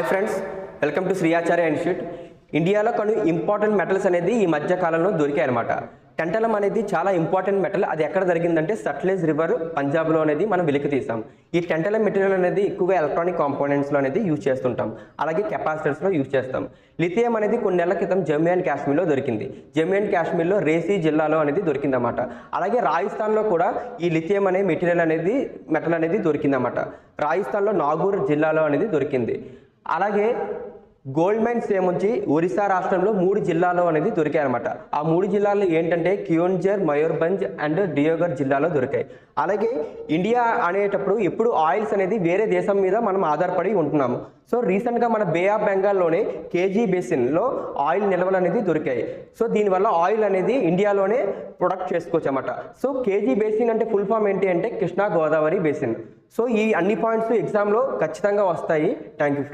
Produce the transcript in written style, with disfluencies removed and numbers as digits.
Friends, welcome to Sriyacharya institute. ఇండియాలో కొన్ని important metals అనేది ఈ మధ్య కాలంలో దొరికాయి అనమాట. టెంటలం అనేది చాలా ఇంపార్టెంట్ మెటల్. అది ఎక్కడ జరిగిందంటే సట్లెజ్ రివర్ పంజాబ్లో అనేది మనం వెలికి తీసాం. ఈ టెంటలం మెటీరియల్ అనేది ఎక్కువగా ఎలక్ట్రానిక్ కాంపోనెంట్స్లో అనేది యూజ్ చేస్తుంటాం, అలాగే కెపాసిటర్స్లో యూజ్ చేస్తాం. లిథియం అనేది కొన్ని నెలల క్రితం జమ్మూ అండ్ కాశ్మీర్లో దొరికింది. జమ్మూ అండ్ కాశ్మీర్లో రేసీ జిల్లాలో అనేది దొరికిందన్నమాట. అలాగే రాజస్థాన్లో కూడా ఈ లిథియం అనే మెటల్ అనేది దొరికిందన్నమాట. రాజస్థాన్లో నాగూర్ జిల్లాలో అనేది దొరికింది. అలాగే గోల్డ్ మైన్స్ ఏమొచ్చి ఒరిస్సా రాష్ట్రంలో 3 జిల్లాలో అనేది దొరికాయన్నమాట. ఆ 3 జిల్లాలు ఏంటంటే కియోన్జర్, మయూర్భంజ్ అండ్ డియోగర్ జిల్లాలో దొరికాయి. అలాగే ఇండియా అనేటప్పుడు ఎప్పుడు ఆయిల్స్ అనేది వేరే దేశం మీద మనం ఆధారపడి ఉంటున్నాము. సో రీసెంట్గా మన బే ఆఫ్ బెంగాల్లోనే కేజీ బేసిన్లో ఆయిల్ నిల్వలు అనేది దొరికాయి. సో దీనివల్ల ఆయిల్ అనేది ఇండియాలోనే ప్రొడక్ట్ చేసుకోవచ్చు అన్నమాట. సో కేజీ బేసిన్ అంటే ఫుల్ ఫామ్ ఏంటి అంటే కృష్ణా గోదావరి బేసిన్. సో ఈ అన్ని పాయింట్స్ ఎగ్జామ్లో ఖచ్చితంగా వస్తాయి. Thank you.